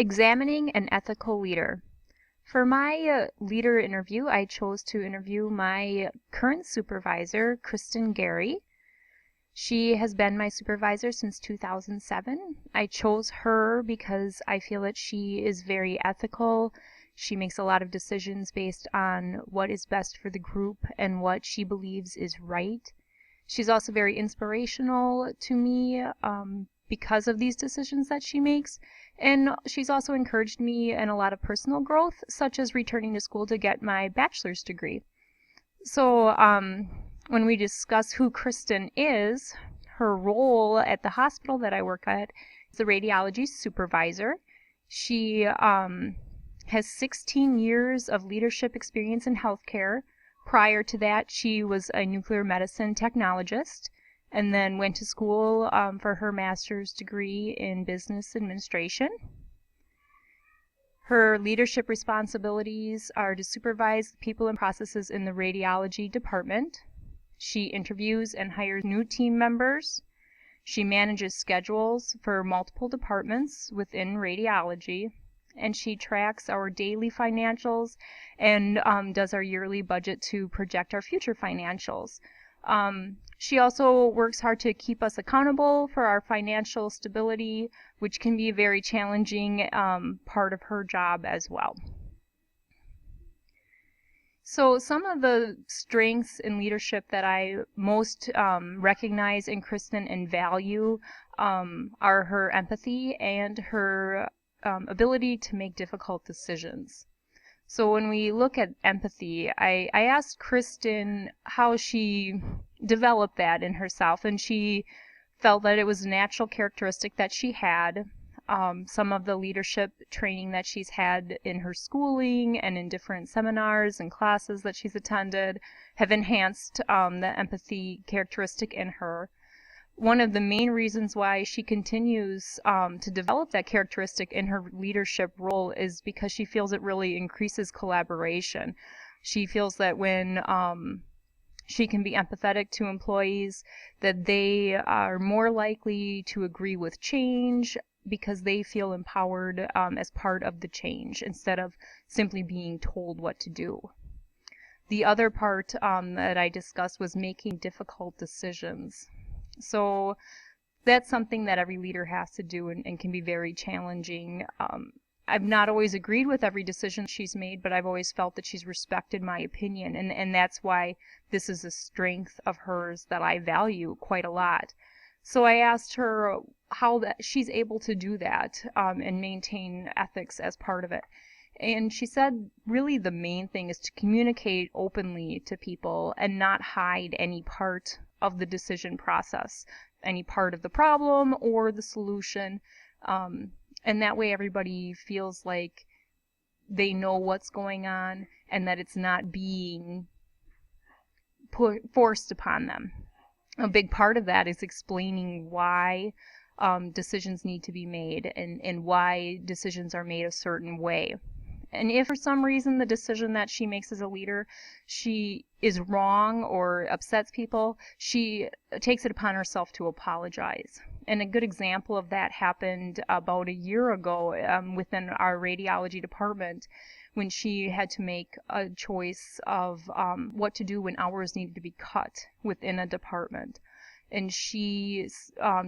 Examining an ethical leader. For my leader interview, I chose to interview my current supervisor, Kristen Gary. She has been my supervisor since 2007. I chose her because I feel that she is very ethical. She makes a lot of decisions based on what is best for the group and what she believes is right. She's also very inspirational to me because of these decisions that she makes. And she's also encouraged me in a lot of personal growth, such as returning to school to get my bachelor's degree. So when we discuss who Kristen is, her role at the hospital that I work at is the radiology supervisor. She has 16 years of leadership experience in healthcare. Prior to that, she was a nuclear medicine technologist and then went to school for her master's degree in business administration. Her leadership responsibilities are to supervise people and processes in the radiology department. She interviews and hires new team members. She manages schedules for multiple departments within radiology. And she tracks our daily financials and does our yearly budget to project our future financials. She also works hard to keep us accountable for our financial stability, which can be a very challenging part of her job as well. So some of the strengths in leadership that I most recognize in Kristen and value are her empathy and her ability to make difficult decisions. So when we look at empathy, I asked Kristen how she developed that in herself, and she felt that it was a natural characteristic that she had. Some of the leadership training that she's had in her schooling and in different seminars and classes that she's attended have enhanced the empathy characteristic in her. One of the main reasons why she continues to develop that characteristic in her leadership role is because she feels it really increases collaboration. She feels that when she can be empathetic to employees, that they are more likely to agree with change because they feel empowered as part of the change instead of simply being told what to do. The other part that I discussed was making difficult decisions. So that's something that every leader has to do and can be very challenging. I've not always agreed with every decision she's made, but I've always felt that she's respected my opinion, and that's why this is a strength of hers that I value quite a lot. So I asked her how she's able to do that and maintain ethics as part of it. And she said really the main thing is to communicate openly to people and not hide any part of the decision process, any part of the problem or the solution. And that way everybody feels like they know what's going on and that it's not being forced upon them. A big part of that is explaining why decisions need to be made and why decisions are made a certain way. And if for some reason the decision that she makes as a leader, she is wrong or upsets people, she takes it upon herself to apologize. And a good example of that happened about a year ago within our radiology department when she had to make a choice of what to do when hours needed to be cut within a department. And she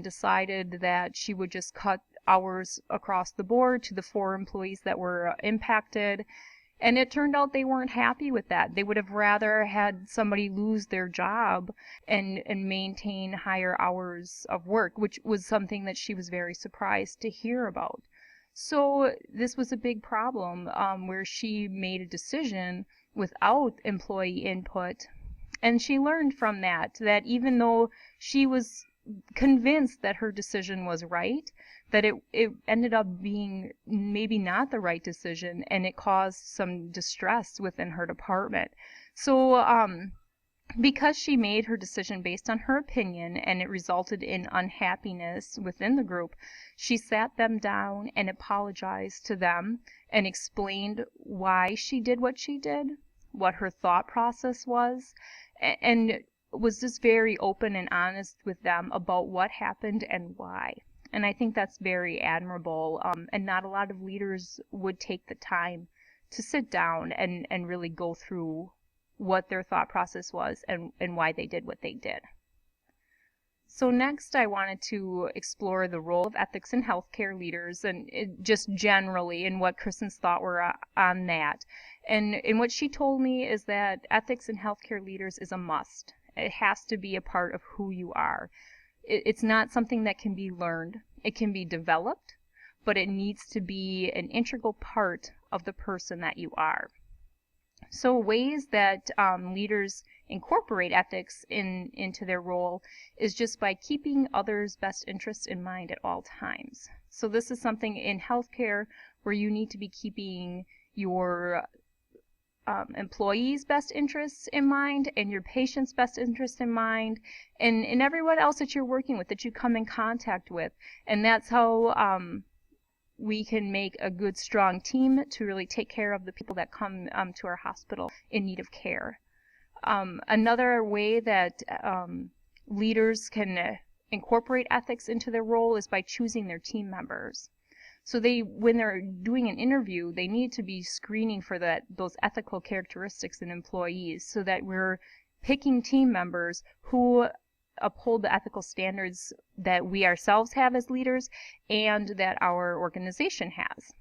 decided that she would just cut hours across the board to the 4 employees that were impacted. And it turned out they weren't happy with that. They would have rather had somebody lose their job and maintain higher hours of work, which was something that she was very surprised to hear about. So this was a big problem where she made a decision without employee input. And she learned from that even though she was convinced that her decision was right, that it ended up being maybe not the right decision, and it caused some distress within her department. So because she made her decision based on her opinion and it resulted in unhappiness within the group, she sat them down and apologized to them and explained why she did what she did, what her thought process was, and was just very open and honest with them about what happened and why. And I think that's very admirable. And not a lot of leaders would take the time to sit down and really go through what their thought process was and why they did what they did. So next I wanted to explore the role of ethics in healthcare leaders and just generally and what Kristen's thought were on that. And what she told me is that ethics in healthcare leaders is a must. It has to be a part of who you are. It's not something that can be learned. It can be developed, but it needs to be an integral part of the person that you are. So ways that leaders incorporate ethics into their role is just by keeping others' best interests in mind at all times. So this is something in healthcare where you need to be keeping your employees' best interests in mind and your patients' best interests in mind and everyone else that you're working with, that you come in contact with. And that's how we can make a good, strong team to really take care of the people that come to our hospital in need of care. Another way that leaders can incorporate ethics into their role is by choosing their team members. So when they're doing an interview, they need to be screening for those ethical characteristics in employees so that we're picking team members who uphold the ethical standards that we ourselves have as leaders and that our organization has.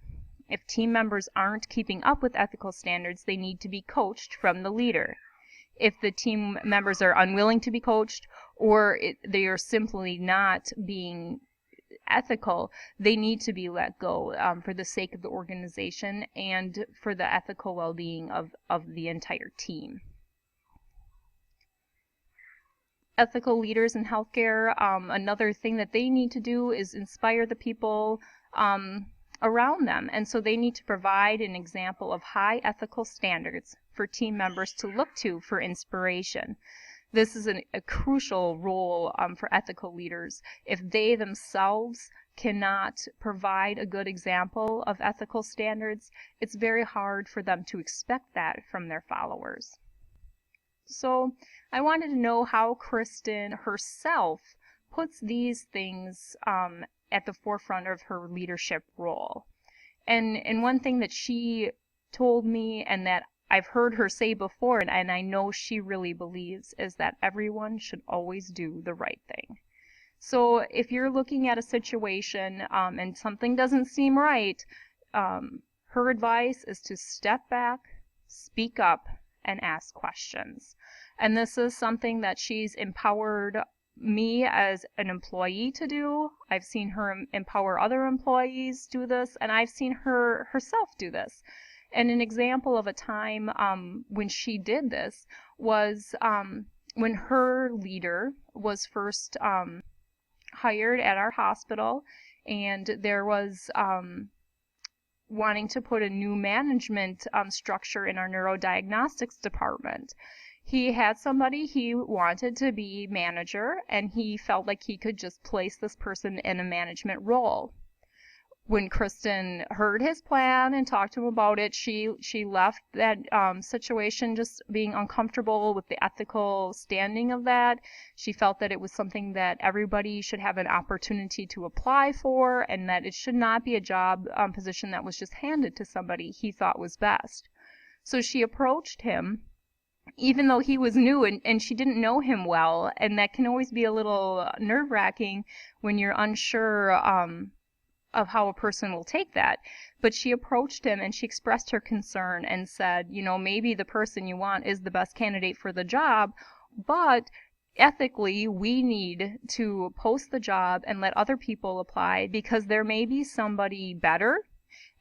If team members aren't keeping up with ethical standards, they need to be coached from the leader. If the team members are unwilling to be coached or they are simply not being ethical, they need to be let go for the sake of the organization and for the ethical well-being of the entire team. Ethical leaders in healthcare, another thing that they need to do is inspire the people around them. And so they need to provide an example of high ethical standards for team members to look to for inspiration. This is a crucial role for ethical leaders. If they themselves cannot provide a good example of ethical standards, it's very hard for them to expect that from their followers. So I wanted to know how Kristen herself puts these things at the forefront of her leadership role. And one thing that she told me and that I've heard her say before, and I know she really believes, is that everyone should always do the right thing. So if you're looking at a situation and something doesn't seem right, her advice is to step back, speak up, and ask questions. And this is something that she's empowered me as an employee to do. I've seen her empower other employees do this, and I've seen her herself do this. And an example of a time when she did this was when her leader was first hired at our hospital, and there was wanting to put a new management structure in our neurodiagnostics department. He had somebody he wanted to be manager, and he felt like he could just place this person in a management role. When Kristen heard his plan and talked to him about it, she left that situation just being uncomfortable with the ethical standing of that. She felt that it was something that everybody should have an opportunity to apply for, and that it should not be a job position that was just handed to somebody he thought was best. So she approached him, even though he was new and she didn't know him well, and that can always be a little nerve-wracking when you're unsure of how a person will take that. But she approached him and she expressed her concern and said, you know, maybe the person you want is the best candidate for the job, but ethically we need to post the job and let other people apply because there may be somebody better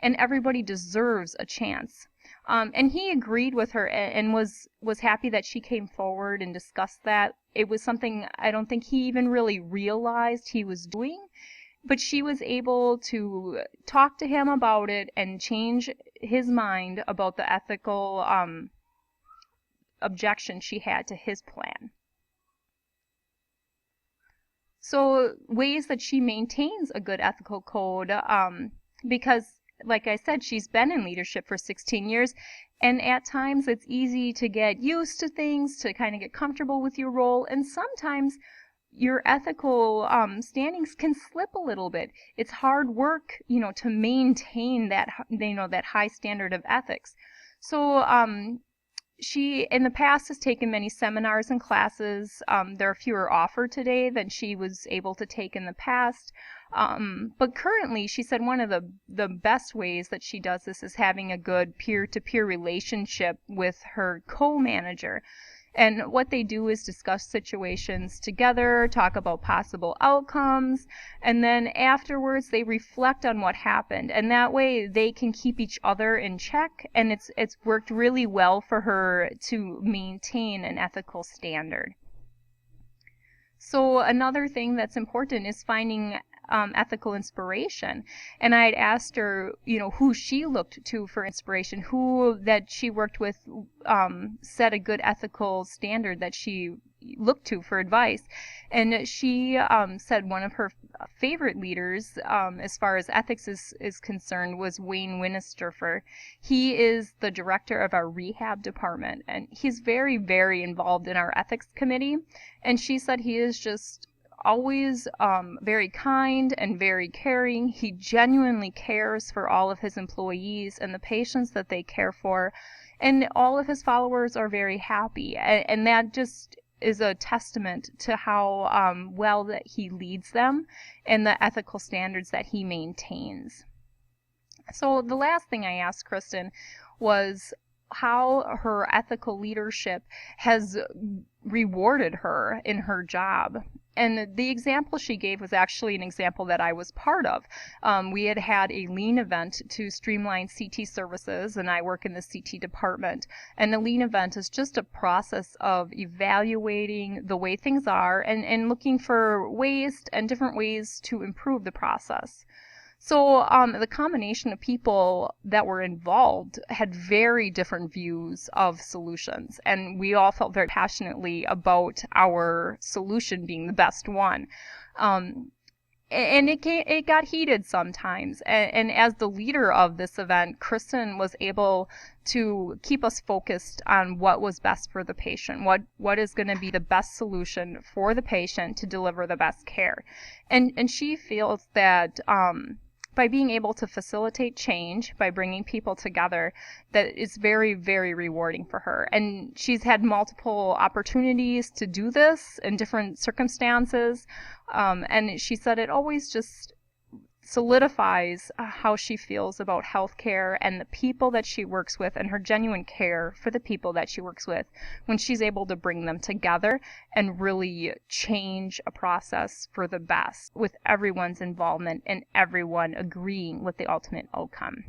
and everybody deserves a chance. And he agreed with her and was happy that she came forward and discussed that. It was something I don't think he even really realized he was doing. But she was able to talk to him about it and change his mind about the ethical objection she had to his plan. So ways that she maintains a good ethical code, because like I said, she's been in leadership for 16 years, and at times it's easy to get used to things, to kind of get comfortable with your role, and sometimes your ethical standings can slip a little bit. It's hard work, to maintain that, that high standard of ethics. So she, in the past, has taken many seminars and classes. There are fewer offered today than she was able to take in the past. But currently, she said one of the best ways that she does this is having a good peer-to-peer relationship with her co-manager. And what they do is discuss situations together, talk about possible outcomes, and then afterwards they reflect on what happened. And that way they can keep each other in check, and it's worked really well for her to maintain an ethical standard. So another thing that's important is finding ethical inspiration. And I had asked her, who she looked to for inspiration, who that she worked with set a good ethical standard that she looked to for advice. And she said one of her favorite leaders, as far as ethics is concerned, was Wayne Winnisterfer. He is the director of our rehab department, and he's very, very involved in our ethics committee. And she said he is just always very kind and very caring. He genuinely cares for all of his employees and the patients that they care for, and all of his followers are very happy, and that just is a testament to how well that he leads them and the ethical standards that he maintains. So the last thing I asked Kristen was how her ethical leadership has rewarded her in her job. And the example she gave was actually an example that I was part of. We had a lean event to streamline CT services, and I work in the CT department. And a lean event is just a process of evaluating the way things are and looking for ways and different ways to improve the process. So the combination of people that were involved had very different views of solutions, and we all felt very passionately about our solution being the best one. And it got heated sometimes. And as the leader of this event, Kristen was able to keep us focused on what was best for the patient, what is going to be the best solution for the patient to deliver the best care. And she feels that by being able to facilitate change, by bringing people together, that is very, very rewarding for her. And she's had multiple opportunities to do this in different circumstances. And she said it always just solidifies how she feels about healthcare and the people that she works with, and her genuine care for the people that she works with when she's able to bring them together and really change a process for the best, with everyone's involvement and everyone agreeing with the ultimate outcome.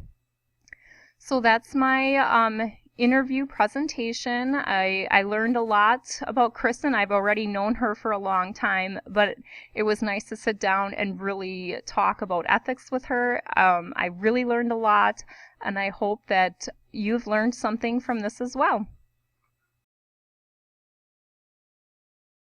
So that's my interview presentation. I learned a lot about Kristen. I've already known her for a long time, but it was nice to sit down and really talk about ethics with her. I really learned a lot, and I hope that you've learned something from this as well.